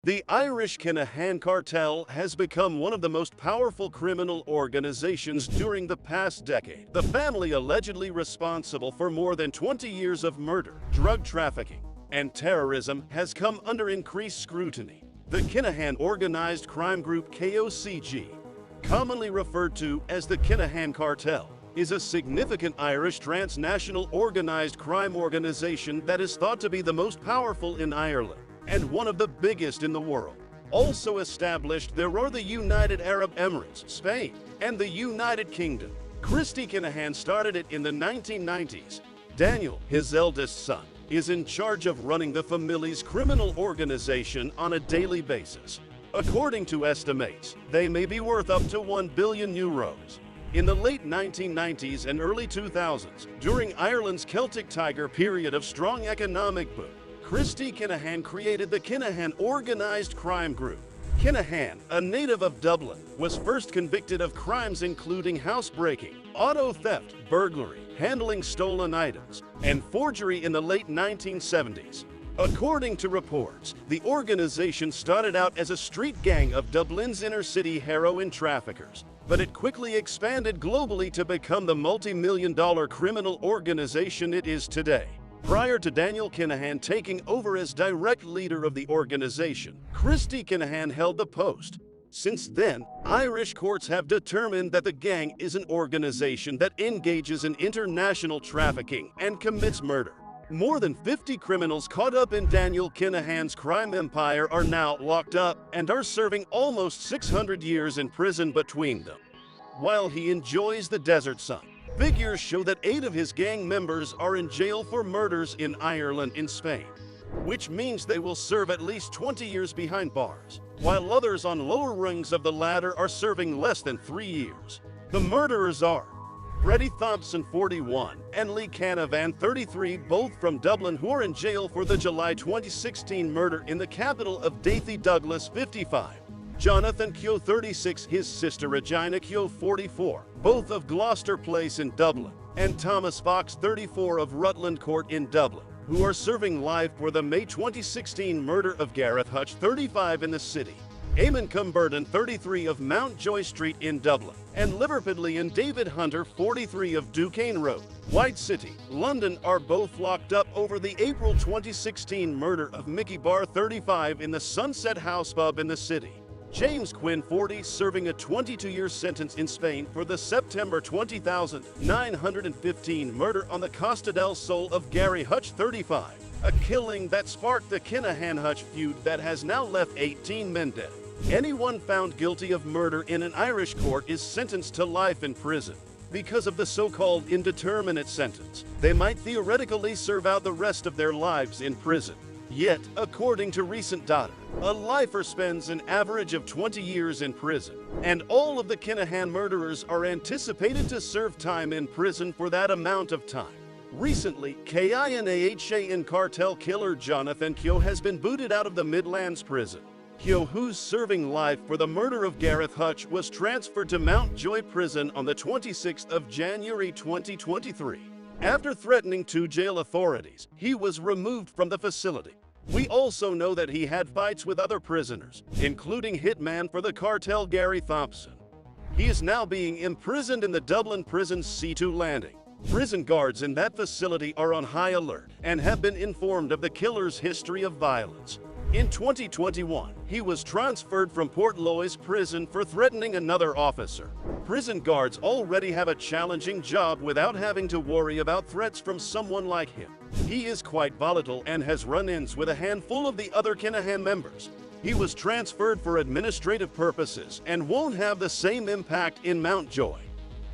The Irish Kinahan Cartel has become one of the most powerful criminal organizations during the past decade. The family allegedly responsible for more than 20 years of murder, drug trafficking, and terrorism has come under increased scrutiny. The Kinahan Organized Crime Group KOCG, commonly referred to as the Kinahan Cartel, is a significant Irish transnational organized crime organization that is thought to be the most powerful in Ireland and one of the biggest in the world. Also established there are the United Arab Emirates, Spain, and the United Kingdom. Christy Kinahan started it in the 1990s. Daniel, his eldest son, is in charge of running the family's criminal organization on a daily basis. According to estimates, they may be worth up to €1 billion. In the late 1990s and early 2000s, during Ireland's Celtic Tiger period of strong economic boom, Christy Kinahan created the Kinahan Organized Crime Group. Kinahan, a native of Dublin, was first convicted of crimes including housebreaking, auto theft, burglary, handling stolen items, and forgery in the late 1970s. According to reports, the organization started out as a street gang of Dublin's inner-city heroin traffickers, but it quickly expanded globally to become the multi-million-dollar criminal organization it is today. Prior to Daniel Kinahan taking over as direct leader of the organization, Christy Kinahan held the post. Since then, Irish courts have determined that the gang is an organization that engages in international trafficking and commits murder. More than 50 criminals caught up in Daniel Kinahan's crime empire are now locked up and are serving almost 600 years in prison between them. While he enjoys the desert sun, figures show that 8 of his gang members are in jail for murders in Ireland and Spain, which means they will serve at least 20 years behind bars, while others on lower rungs of the ladder are serving less than 3 years. The murderers are Freddie Thompson, 41, and Lee Canavan, 33, both from Dublin, who are in jail for the July 2016 murder in the capital of Dathy Douglas, 55. Johnathon Keogh, 36, his sister Regina Keogh, 44, both of Gloucester Place in Dublin, and Thomas Fox, 34, of Rutland Court in Dublin, who are serving life for the May 2016 murder of Gareth Hutch, 35, in the city. Eamon Cumberdan, 33, of Mountjoy Street in Dublin, and Liverpudlian David Hunter, 43, of Duquesne Road, White City, London, are both locked up over the April 2016 murder of Mickey Barr, 35, in the Sunset House pub in the city. James Quinn, 40, serving a 22-year sentence in Spain for the September 20,915 murder on the Costa del Sol of Gary Hutch, 35, a killing that sparked the Kinahan-Hutch feud that has now left 18 men dead. Anyone found guilty of murder in an Irish court is sentenced to life in prison. Because of the so-called indeterminate sentence, they might theoretically serve out the rest of their lives in prison. Yet, according to recent data, a lifer spends an average of 20 years in prison, and all of the Kinahan murderers are anticipated to serve time in prison for that amount of time. Recently, Kinahan cartel killer Johnathon Keogh has been booted out of the Midlands prison. Keogh, who's serving life for the murder of Gareth Hutch, was transferred to Mountjoy Prison on the 26th of January 2023. After threatening to jail authorities, he was removed from the facility. We also know that he had fights with other prisoners, including hitman for the cartel Gary Thompson. He is now being imprisoned in the Dublin prison's C2 landing. Prison guards in that facility are on high alert and have been informed of the killer's history of violence. In 2021, he was transferred from Portloy's prison for threatening another officer. Prison guards already have a challenging job without having to worry about threats from someone like him. He is quite volatile and has run-ins with a handful of the other Kinahan members. He was transferred for administrative purposes and won't have the same impact in Mountjoy.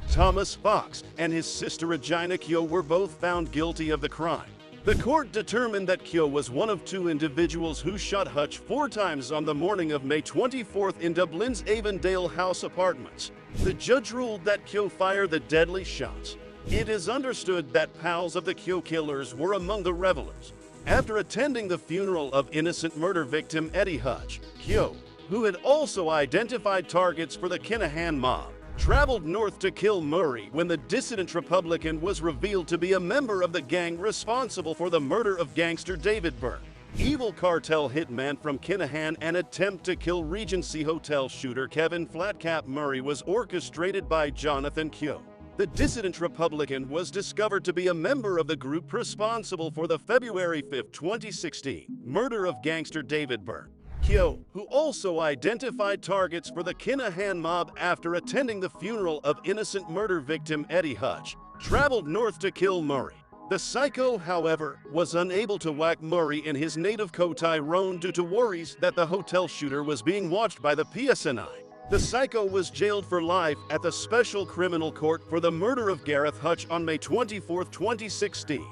Thomas Fox and his sister Regina Keogh were both found guilty of the crime. The court determined that Keogh was one of 2 individuals who shot Hutch 4 times on the morning of May 24th in Dublin's Avondale House apartments. The judge ruled that Keogh fired the deadly shots. It is understood that pals of the Keogh killers were among the revelers. After attending the funeral of innocent murder victim Eddie Hutch, Keogh, who had also identified targets for the Kinahan mob, traveled north to kill Murray when the dissident Republican was revealed to be a member of the gang responsible for the murder of gangster David Byrne. Evil cartel hitman from Kinahan. An attempt to kill Regency Hotel shooter Kevin Flatcap Murray was orchestrated by Johnathon Keogh. The dissident Republican was discovered to be a member of the group responsible for the February 5, 2016 murder of gangster David Burke. Keogh, who also identified targets for the Kinahan mob after attending the funeral of innocent murder victim Eddie Hutch, traveled north to kill Murray. The psycho, however, was unable to whack Murray in his native Kotai Roan due to worries that the hotel shooter was being watched by the PSNI. The psycho was jailed for life at the Special Criminal Court for the murder of Gareth Hutch on May 24, 2016.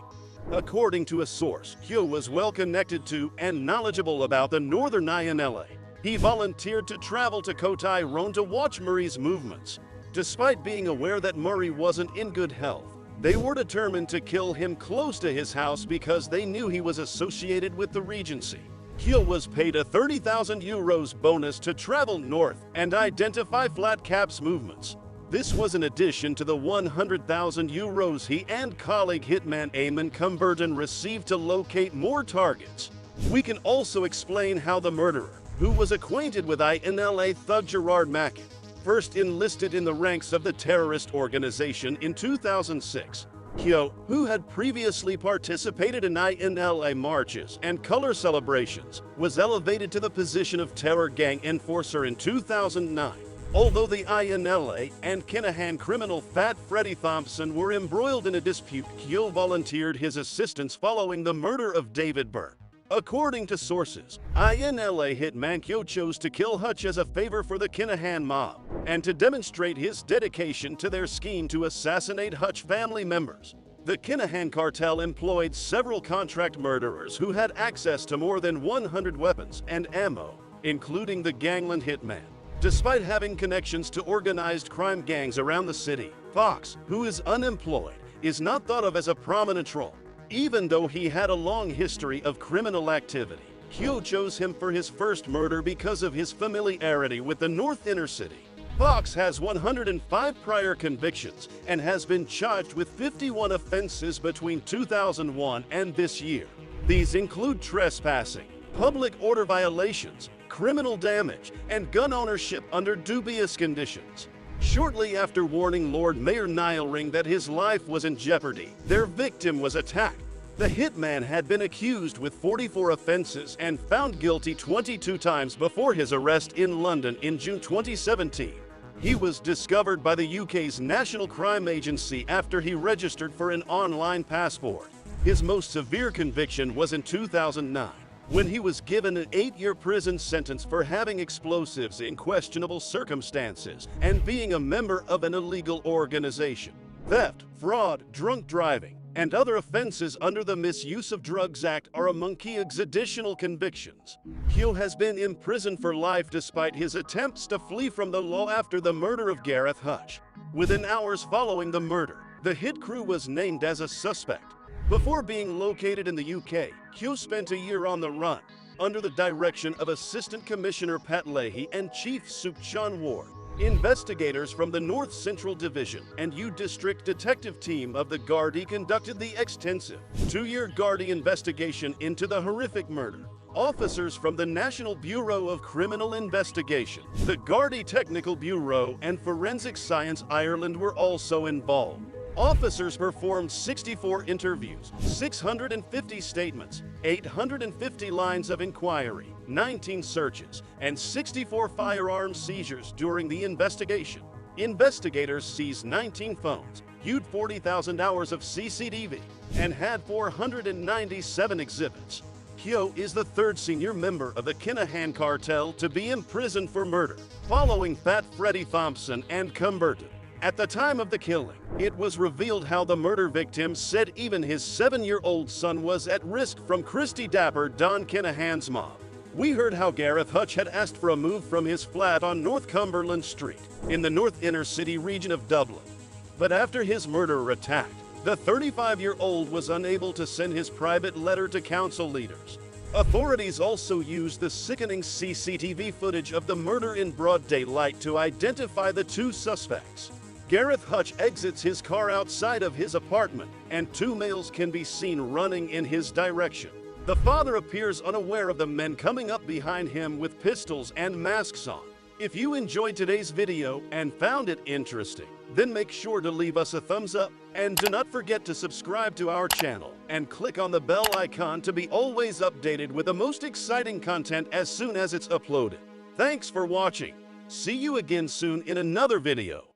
According to a source, Keogh was well connected to and knowledgeable about the Northern INLA. He volunteered to travel to Kotai Roan to watch Murray's movements. Despite being aware that Murray wasn't in good health, they were determined to kill him close to his house because they knew he was associated with the Regency. Keogh was paid a €30,000 bonus to travel north and identify Flatcap's movements. This was in addition to the €100,000 he and colleague hitman Eamon Cumberton received to locate more targets. We can also explain how the murderer, who was acquainted with INLA thug Gerard Macken, first enlisted in the ranks of the terrorist organization in 2006. Keogh, who had previously participated in INLA marches and color celebrations, was elevated to the position of terror gang enforcer in 2009. Although the INLA and Kinahan criminal Fat Freddie Thompson were embroiled in a dispute, Keogh volunteered his assistance following the murder of David Burke. According to sources, INLA hitman Keogh chose to kill Hutch as a favor for the Kinahan mob and to demonstrate his dedication to their scheme to assassinate Hutch family members. The Kinahan cartel employed several contract murderers who had access to more than 100 weapons and ammo, including the gangland hitman. Despite having connections to organized crime gangs around the city, Fox, who is unemployed, is not thought of as a prominent role. Even though he had a long history of criminal activity, Keogh chose him for his first murder because of his familiarity with the North Inner City. Fox has 105 prior convictions and has been charged with 51 offenses between 2001 and this year. These include trespassing, public order violations, criminal damage, and gun ownership under dubious conditions. Shortly after warning Lord Mayor Niall Ring that his life was in jeopardy, their victim was attacked. The hitman had been accused with 44 offenses and found guilty 22 times before his arrest in London in June 2017. He was discovered by the UK's National Crime Agency after he registered for an online passport. His most severe conviction was in 2009. When he was given an 8-year prison sentence for having explosives in questionable circumstances and being a member of an illegal organization. Theft, fraud, drunk driving, and other offenses under the Misuse of Drugs Act are among Keogh's additional convictions. Keogh has been imprisoned for life despite his attempts to flee from the law after the murder of Gareth Hutch. Within hours following the murder, the hit crew was named as a suspect. Before being located in the UK, Keogh spent a year on the run, under the direction of Assistant Commissioner Pat Leahy and Chief Sup Sean Ward. Investigators from the North Central Division and U District Detective Team of the Gardaí conducted the extensive 2-year Gardaí investigation into the horrific murder. Officers from the National Bureau of Criminal Investigation, the Gardaí Technical Bureau, and Forensic Science Ireland were also involved. Officers performed 64 interviews, 650 statements, 850 lines of inquiry, 19 searches, and 64 firearm seizures during the investigation. Investigators seized 19 phones, viewed 40,000 hours of CCTV, and had 497 exhibits. Keogh is the third senior member of the Kinahan Cartel to be imprisoned for murder, following Fat Freddie Thompson and Cumberton. At the time of the killing, it was revealed how the murder victim said even his 7-year-old son was at risk from Christy Dapper Don Kinahan's mob. We heard how Gareth Hutch had asked for a move from his flat on North Cumberland Street, in the North Inner City region of Dublin. But after his murderer attacked, the 35-year-old was unable to send his private letter to council leaders. Authorities also used the sickening CCTV footage of the murder in broad daylight to identify the 2 suspects. Gareth Hutch exits his car outside of his apartment, and 2 males can be seen running in his direction. The father appears unaware of the men coming up behind him with pistols and masks on. If you enjoyed today's video and found it interesting, then make sure to leave us a thumbs up and do not forget to subscribe to our channel and click on the bell icon to be always updated with the most exciting content as soon as it's uploaded. Thanks for watching. See you again soon in another video.